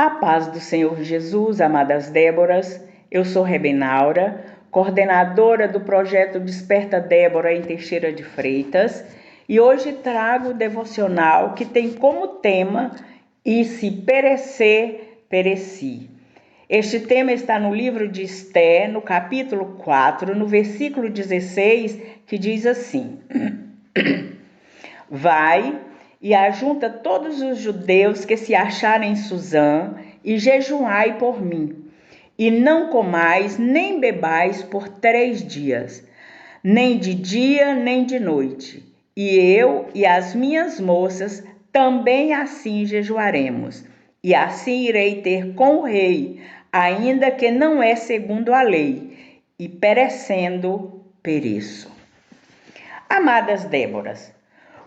A paz do Senhor Jesus, amadas Déboras, eu sou Rebenaura, coordenadora do projeto Desperta Débora em Teixeira de Freitas, e hoje trago o devocional que tem como tema "E se perecer, pereci". Este tema está no livro de Esté, no capítulo 4, no versículo 16, que diz assim: Vai e ajunta todos os judeus que se acharem em Suzã, e jejuai por mim. E não comais nem bebais por 3 dias, nem de dia nem de noite. E eu e as minhas moças também assim jejuaremos. E assim irei ter com o rei, ainda que não é segundo a lei, e perecendo, pereço. Amadas Déboras,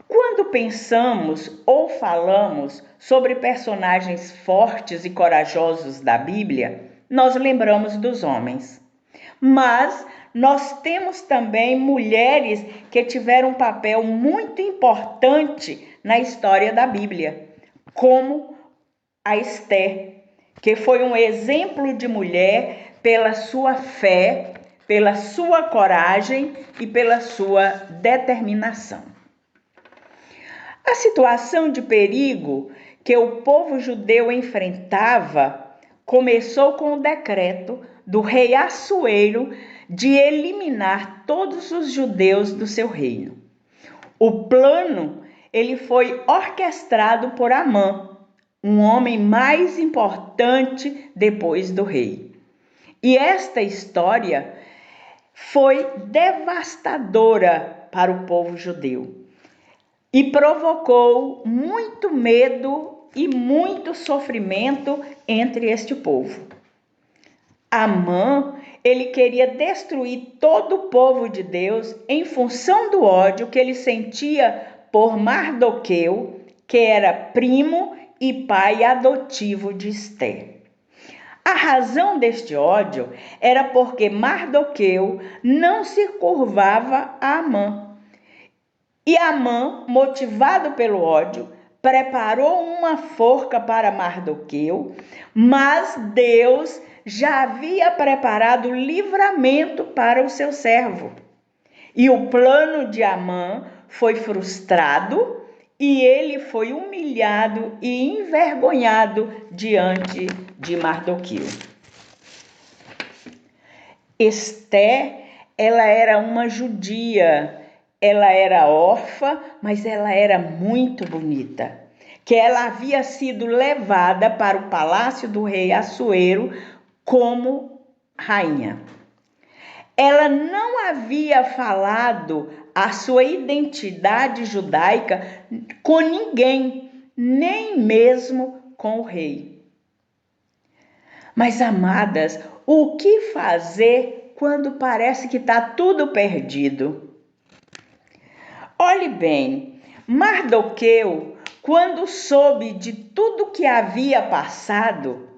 quando pensamos ou falamos sobre personagens fortes e corajosos da Bíblia, nós lembramos dos homens. Mas nós temos também mulheres que tiveram um papel muito importante na história da Bíblia, como a Esté, que foi um exemplo de mulher pela sua fé, pela sua coragem e pela sua determinação. A situação de perigo que o povo judeu enfrentava começou com o decreto do rei Assuero de eliminar todos os judeus do seu reino. O plano ele foi orquestrado por Amã, um homem mais importante depois do rei. E esta história foi devastadora para o povo judeu e provocou muito medo e muito sofrimento entre este povo. Amã, ele queria destruir todo o povo de Deus em função do ódio que ele sentia por Mardoqueu, que era primo e pai adotivo de Esté. A razão deste ódio era porque Mardoqueu não se curvava a Amã. E Amã, motivado pelo ódio, preparou uma forca para Mardoqueu, mas Deus já havia preparado livramento para o seu servo. E o plano de Amã foi frustrado e ele foi humilhado e envergonhado diante de Mardoqueu. Esté, ela era uma judia. Ela era órfã, mas ela era muito bonita, que ela havia sido levada para o palácio do rei Assuero como rainha. Ela não havia falado a sua identidade judaica com ninguém, nem mesmo com o rei. Mas, amadas, o que fazer quando parece que está tudo perdido? Olhe bem, Mardoqueu, quando soube de tudo que havia passado,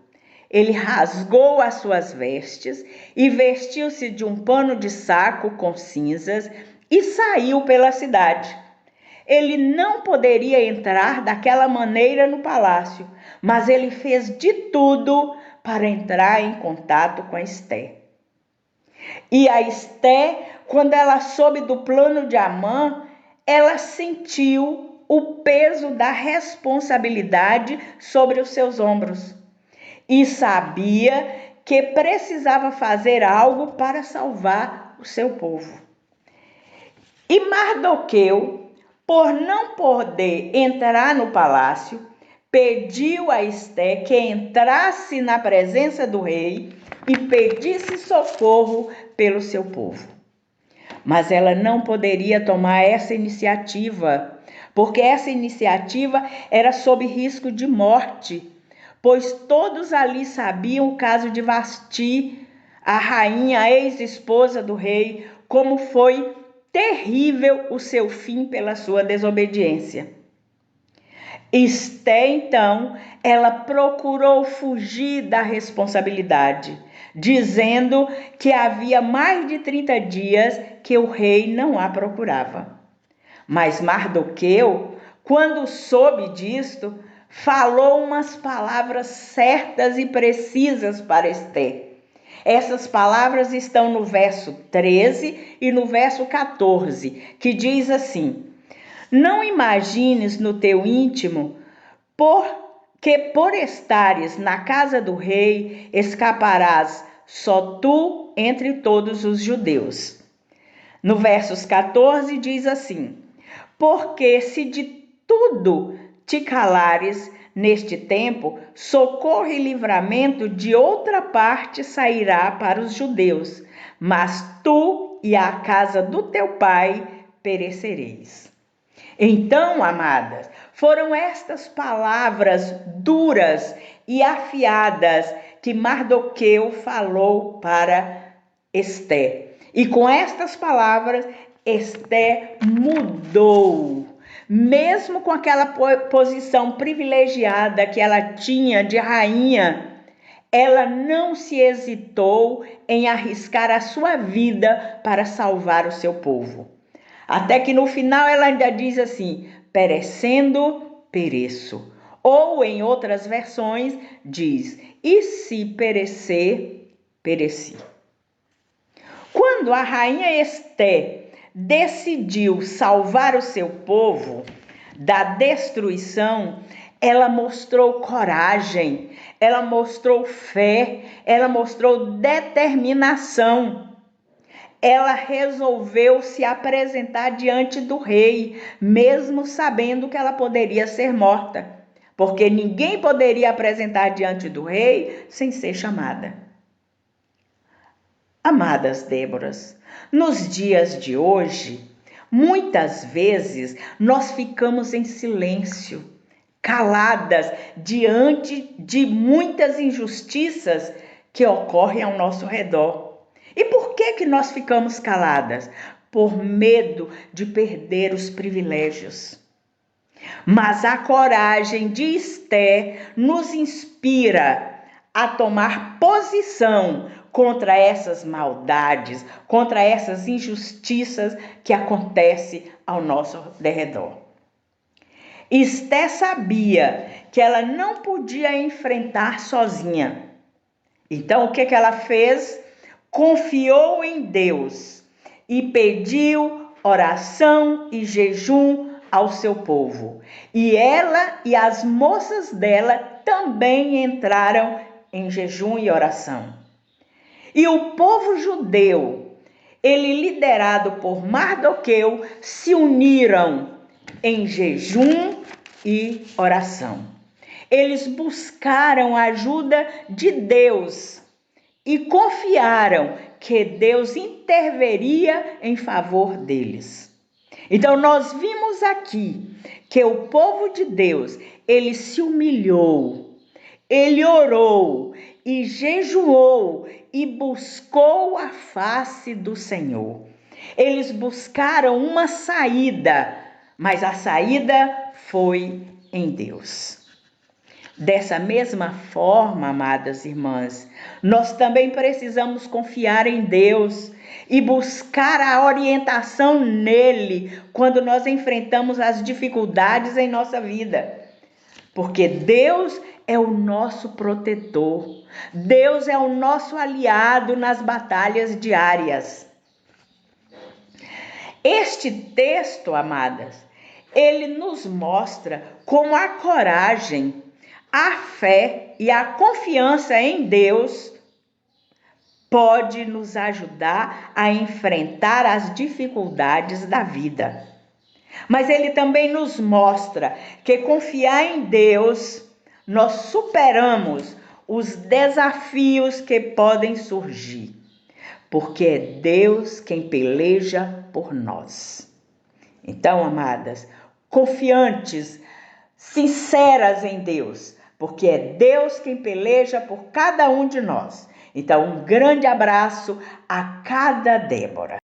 ele rasgou as suas vestes e vestiu-se de um pano de saco com cinzas e saiu pela cidade. Ele não poderia entrar daquela maneira no palácio, mas ele fez de tudo para entrar em contato com Esté. E a Esté, quando ela soube do plano de Amã, ela sentiu o peso da responsabilidade sobre os seus ombros e sabia que precisava fazer algo para salvar o seu povo. E Mardoqueu, por não poder entrar no palácio, pediu a Esté que entrasse na presença do rei e pedisse socorro pelo seu povo. Mas ela não poderia tomar essa iniciativa, porque essa iniciativa era sob risco de morte, pois todos ali sabiam o caso de Vasti, a rainha, a ex-esposa do rei, como foi terrível o seu fim pela sua desobediência. Esté, então, ela procurou fugir da responsabilidade, dizendo que havia mais de 30 dias que o rei não a procurava. Mas Mardoqueu, quando soube disto, falou umas palavras certas e precisas para Esther. Essas palavras estão no verso 13 e no verso 14, que diz assim: não imagines no teu íntimo, porque por estares na casa do rei, escaparás só tu entre todos os judeus. No versos 14 diz assim: porque se de tudo te calares neste tempo, socorro e livramento de outra parte sairá para os judeus, mas tu e a casa do teu pai perecereis. Então, amadas, foram estas palavras duras e afiadas que Mardoqueu falou para Esther. E com estas palavras, Esther mudou. Mesmo com aquela posição privilegiada que ela tinha de rainha, ela não se hesitou em arriscar a sua vida para salvar o seu povo. Até que no final ela ainda diz assim: perecendo, pereço. Ou em outras versões diz: e se perecer, pereci. Quando a rainha Esther decidiu salvar o seu povo da destruição, ela mostrou coragem, ela mostrou fé, ela mostrou determinação. Ela resolveu se apresentar diante do rei, mesmo sabendo que ela poderia ser morta, porque ninguém poderia apresentar diante do rei sem ser chamada. Amadas Déboras, nos dias de hoje, muitas vezes nós ficamos em silêncio, caladas diante de muitas injustiças que ocorrem ao nosso redor. E por que nós ficamos caladas? Por medo de perder os privilégios. Mas a coragem de Esther nos inspira a tomar posição contra essas maldades, contra essas injustiças que acontecem ao nosso derredor. Esther sabia que ela não podia enfrentar sozinha. Então, o que ela fez? Confiou em Deus e pediu oração e jejum ao seu povo. E ela e as moças dela também entraram em jejum e oração. E o povo judeu, ele liderado por Mardoqueu, se uniram em jejum e oração. Eles buscaram a ajuda de Deus e confiaram que Deus interveria em favor deles. Então nós vimos aqui que o povo de Deus, ele se humilhou, ele orou e jejuou e buscou a face do Senhor. Eles buscaram uma saída, mas a saída foi em Deus. Dessa mesma forma, amadas irmãs, nós também precisamos confiar em Deus e buscar a orientação nele quando nós enfrentamos as dificuldades em nossa vida. Porque Deus é o nosso protetor, Deus é o nosso aliado nas batalhas diárias. Este texto, amadas, ele nos mostra como a coragem, a fé e a confiança em Deus pode nos ajudar a enfrentar as dificuldades da vida. Mas ele também nos mostra que confiar em Deus, nós superamos os desafios que podem surgir, porque é Deus quem peleja por nós. Então, amadas, confiantes, sinceras em Deus, porque é Deus quem peleja por cada um de nós. Então, um grande abraço a cada Débora.